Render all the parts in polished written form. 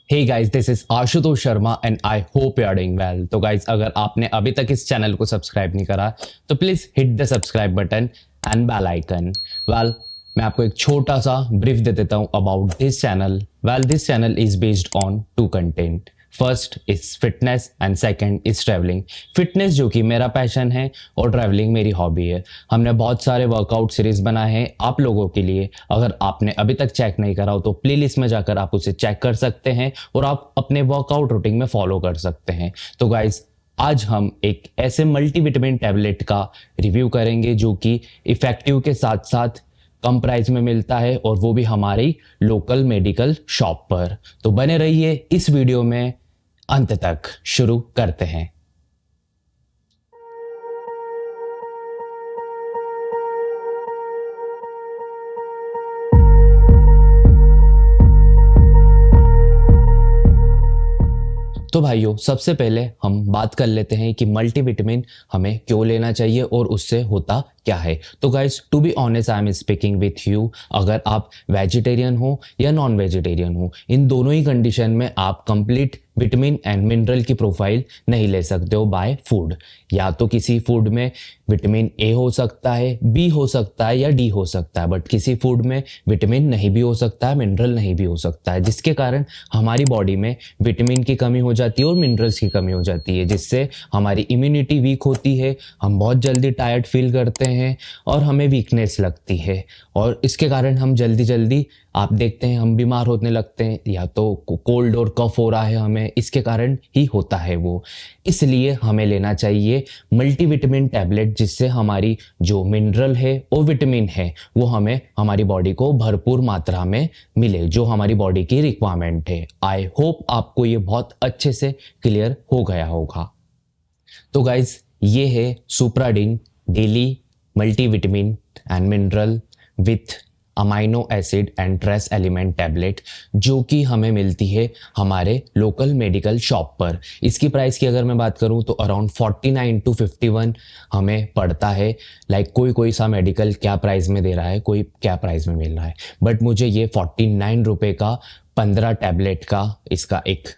Hey guys, this is Ashutosh Sharma and I hope you are doing well. तो guys, अगर आपने अभी तक इस चैनल को सब्सक्राइब नहीं करा तो please hit the subscribe button and bell icon. Well, मैं आपको एक छोटा सा ब्रीफ दे देता हूं about this channel. Well, this channel is based on two content. First is fitness and second is travelling. Fitness जो कि मेरा पैशन है और ट्रैवलिंग मेरी हॉबी है। हमने बहुत सारे वर्कआउट सीरीज बनाए हैं आप लोगों के लिए। अगर आपने अभी तक चेक नहीं करा हो तो प्लेलिस्ट में जाकर आप उसे चेक कर सकते हैं और आप अपने वर्कआउट रूटीन में फॉलो कर सकते हैं। तो गाइज, आज हम एक ऐसे मल्टीविटामिन टैबलेट का रिव्यू करेंगे जो कि इफेक्टिव के साथ साथ कम प्राइस में मिलता है और वो भी हमारी लोकल मेडिकल शॉप पर। तो बने रहिए इस वीडियो में अंत तक। शुरू करते हैं। तो भाइयों, सबसे पहले हम बात कर लेते हैं कि मल्टीविटामिन हमें क्यों लेना चाहिए और उससे होता क्या है। तो guys, to be honest I am speaking with you. अगर आप वेजिटेरियन हो या नॉन वेजिटेरियन हो, इन दोनों ही कंडीशन में आप कंप्लीट विटामिन एंड मिनरल की प्रोफाइल नहीं ले सकते हो बाय फूड। या तो किसी फूड में विटामिन ए हो सकता है, बी हो सकता है या डी हो सकता है, बट किसी फूड में विटामिन नहीं भी हो सकता है, मिनरल नहीं भी हो सकता है, जिसके कारण हमारी बॉडी में विटामिन की कमी हो जाती है और मिनरल्स की कमी हो जाती है, जिससे हमारी इम्यूनिटी वीक होती है, हम बहुत जल्दी टायर्ड फील करते हैं और हमें वीकनेस लगती है। और इसके कारण हम जल्दी जल्दी आप देखते हैं हम बीमार होने लगते हैं, या तो कोल्ड और कफ हो रहा है हमें, इसके कारण ही होता है वो। इसलिए हमें लेना चाहिए मल्टीविटामिन टैबलेट, जिससे हमारी जो मिनरल है और विटामिन है वो हमें हमारी बॉडी को भरपूर मात्रा में मिले, जो हमारी बॉडी की रिक्वायरमेंट है। आई होप आपको ये बहुत अच्छे से क्लियर हो गया होगा। तो गाइज, ये है Supradyn daily multivitamin and mineral with amino acid and trace element tablet, जो कि हमें मिलती है हमारे लोकल मेडिकल शॉप पर। इसकी प्राइस की अगर मैं बात करूं तो अराउंड 49 to 51 हमें पड़ता है। लाइक कोई सा मेडिकल क्या प्राइस में दे रहा है, कोई क्या प्राइस में मिल रहा है, बट मुझे ये 49 रुपये का 15 टैबलेट का इसका एक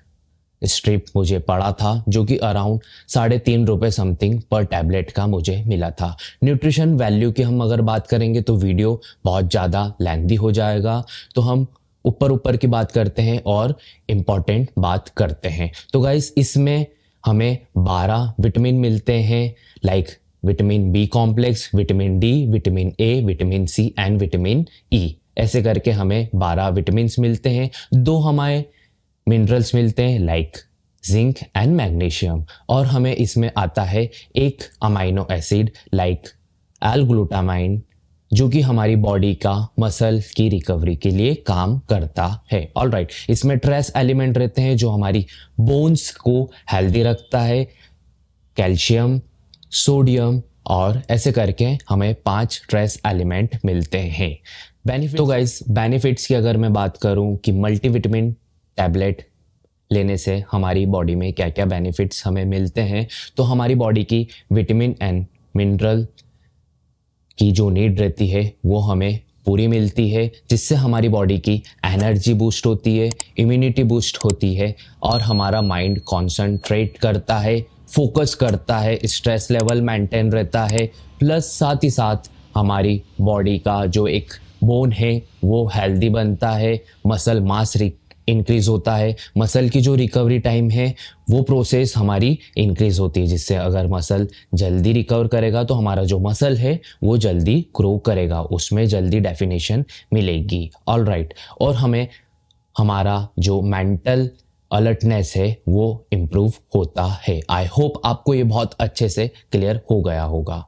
स्ट्रिप मुझे पड़ा था, जो कि अराउंड 3.5 रुपये समथिंग पर टैबलेट का मुझे मिला था। न्यूट्रिशन वैल्यू की हम अगर बात करेंगे तो वीडियो बहुत ज़्यादा लेंथी हो जाएगा, तो हम ऊपर की बात करते हैं और इम्पॉर्टेंट बात करते हैं। तो गाइस, इसमें हमें 12 विटामिन मिलते हैं, like vitamin B complex, vitamin D, vitamin A, vitamin C and vitamin E. ऐसे करके हमें 12 विटामिन मिलते हैं। 2 हमारे मिनरल्स मिलते हैं लाइक जिंक एंड मैग्नीशियम, और हमें इसमें आता है एक अमाइनो एसिड लाइक एल-ग्लूटामाइन, जो कि हमारी बॉडी का मसल की रिकवरी के लिए काम करता है। ऑलराइट, इसमें ट्रेस एलिमेंट रहते हैं जो हमारी बोन्स को हेल्दी रखता है, कैल्शियम, सोडियम, और ऐसे करके हमें 5 ट्रेस एलिमेंट मिलते हैं। बेनिफिट, तो गाइस, बेनिफिट्स की अगर मैं बात करूं कि मल्टीविटामिन टैबलेट लेने से हमारी बॉडी में क्या क्या बेनिफिट्स हमें मिलते हैं, तो हमारी बॉडी की विटामिन एंड मिनरल की जो नीड रहती है वो हमें पूरी मिलती है, जिससे हमारी बॉडी की एनर्जी बूस्ट होती है, इम्यूनिटी बूस्ट होती है, और हमारा माइंड कॉन्संट्रेट करता है, फोकस करता है, स्ट्रेस लेवल मेंटेन रहता है, प्लस साथ ही साथ हमारी बॉडी का जो एक बोन है वो हेल्दी बनता है, मसल मास इंक्रीज होता है, मसल की जो रिकवरी टाइम है वो प्रोसेस हमारी इंक्रीज होती है, जिससे अगर मसल जल्दी रिकवर करेगा तो हमारा जो मसल है वो जल्दी ग्रो करेगा, उसमें जल्दी डेफिनेशन मिलेगी। ऑलराइट, और हमें हमारा जो मेंटल अलर्टनेस है वो इम्प्रूव होता है। आई होप आपको ये बहुत अच्छे से क्लियर हो गया होगा।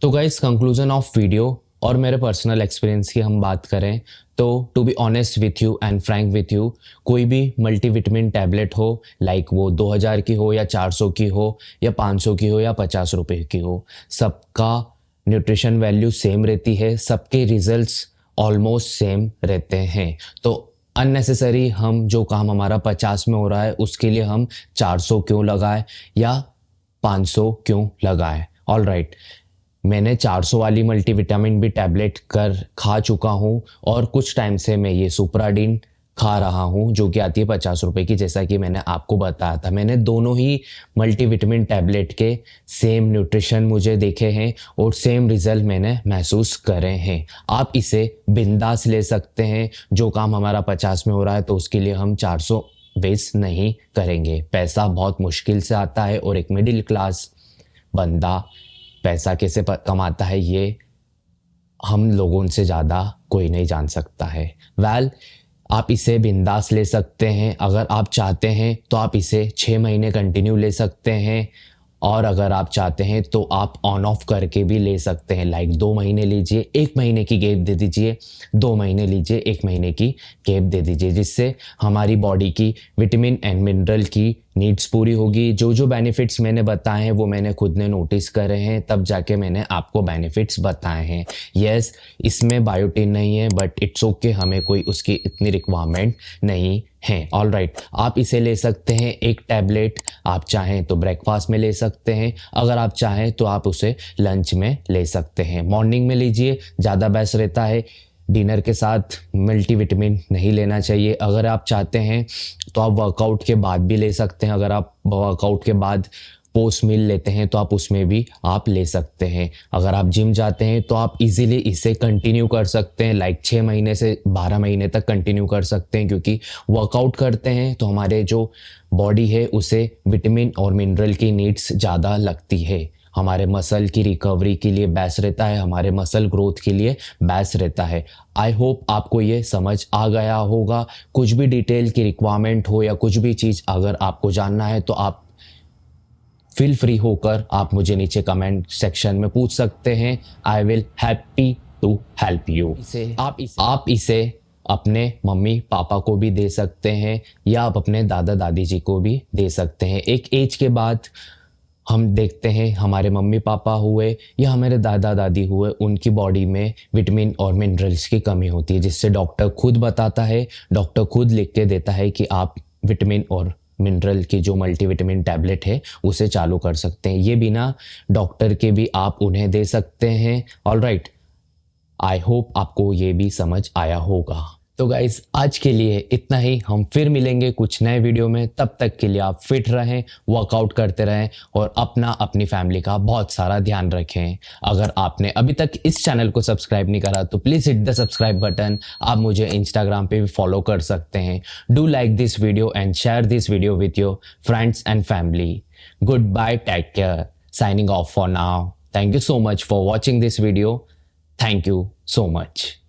तो गाइस, कंक्लूजन ऑफ वीडियो और मेरे पर्सनल एक्सपीरियंस की हम बात करें तो to be honest with you and frank with you, कोई भी मल्टीविटामिन टैबलेट हो, लाइक वो 2000 की हो या 400 की हो या 500 की हो या 50 रुपये की हो, सबका न्यूट्रिशन वैल्यू सेम रहती है, सबके रिजल्ट्स ऑलमोस्ट सेम रहते हैं। तो अननेसेसरी हम जो काम हमारा 50 में हो रहा है उसके लिए हम 400 क्यों लगाए या 500 क्यों लगाए। ऑलराइट, मैंने 400 वाली मल्टीविटामिन भी टैबलेट खा चुका हूँ और कुछ टाइम से मैं ये सुप्राडीन खा रहा हूँ, जो कि आती है 50 रुपए की, जैसा कि मैंने आपको बताया था। मैंने दोनों ही मल्टीविटामिन टैबलेट के सेम न्यूट्रिशन मुझे देखे हैं और सेम रिजल्ट मैंने महसूस करे हैं। आप इसे बिंदास ले सकते हैं। जो काम हमारा 50 में हो रहा है तो उसके लिए हम 400 वेस्ट नहीं करेंगे। पैसा बहुत मुश्किल से आता है और एक मिडिल क्लास बंदा पैसा कैसे कमाता है ये हम लोगों से ज़्यादा कोई नहीं जान सकता है। आप इसे बिंदास ले सकते हैं। अगर आप चाहते हैं तो आप इसे 6 महीने कंटिन्यू ले सकते हैं, और अगर आप चाहते हैं तो आप ऑन ऑफ करके भी ले सकते हैं। लाइक 2 महीने लीजिए, 1 महीने की गैप दे दीजिए, 2 महीने लीजिए, 1 महीने की गैप दे दीजिए, जिससे हमारी बॉडी की विटामिन एंड मिनरल की नीड्स पूरी होगी। जो जो बेनिफिट्स मैंने बताए हैं वो मैंने खुद ने नोटिस करे हैं, तब जाके मैंने आपको बेनिफिट्स बताए हैं। यस, इसमें बायोटिन नहीं है, बट इट्स ओके, हमें कोई उसकी इतनी रिक्वायरमेंट नहीं है। ऑल राइट, आप इसे ले सकते हैं। एक टैबलेट आप चाहें तो ब्रेकफास्ट में ले सकते हैं, अगर आप चाहें तो आप उसे लंच में ले सकते हैं। मॉर्निंग में लीजिए, ज़्यादा बेस्ट रहता है। डिनर के साथ मल्टीविटामिन नहीं लेना चाहिए। अगर आप चाहते हैं तो आप वर्कआउट के बाद भी ले सकते हैं। अगर आप वर्कआउट के बाद पोस्ट मील लेते हैं तो आप उसमें भी आप ले सकते हैं। अगर आप जिम जाते हैं तो आप इजीली इसे कंटिन्यू कर सकते हैं। लाइक 6 महीने से 12 महीने तक कंटिन्यू कर सकते हैं, क्योंकि वर्कआउट करते हैं तो हमारे जो बॉडी है उसे विटामिन और मिनरल की नीड्स ज़्यादा लगती है। हमारे मसल की रिकवरी के लिए बेस्ट रहता है, हमारे मसल ग्रोथ के लिए बेस्ट रहता है। आई होप आपको ये समझ आ गया होगा। कुछ भी डिटेल की रिक्वायरमेंट हो या कुछ भी चीज़ अगर आपको जानना है तो आप फील फ्री होकर आप मुझे नीचे कमेंट सेक्शन में पूछ सकते हैं। I will happy to help you. आप इसे अपने मम्मी पापा को भी दे सकते हैं, या आप अपने दादा दादी जी को भी दे सकते हैं। एक एज के बाद हम देखते हैं हमारे मम्मी पापा हुए या हमारे दादा दादी हुए, उनकी बॉडी में विटामिन और मिनरल्स की कमी होती है, जिससे डॉक्टर खुद बताता है, डॉक्टर खुद लिख के देता है कि आप विटामिन और मिनरल की जो मल्टीविटामिन टैबलेट है उसे चालू कर सकते हैं। ये बिना डॉक्टर के भी आप उन्हें दे सकते हैं। ऑल राइट, आई होप आपको ये भी समझ आया होगा। तो गाइज, आज के लिए इतना ही। हम फिर मिलेंगे कुछ नए वीडियो में। तब तक के लिए आप फिट रहें, वर्कआउट करते रहें और अपनी फैमिली का बहुत सारा ध्यान रखें। अगर आपने अभी तक इस चैनल को सब्सक्राइब नहीं करा तो please hit the subscribe button. आप मुझे इंस्टाग्राम पे भी फॉलो कर सकते हैं। Do like this video and share this video with your friends and family. Good bye, take care, signing off for now. Thank you so much for watching this video. Thank you so much.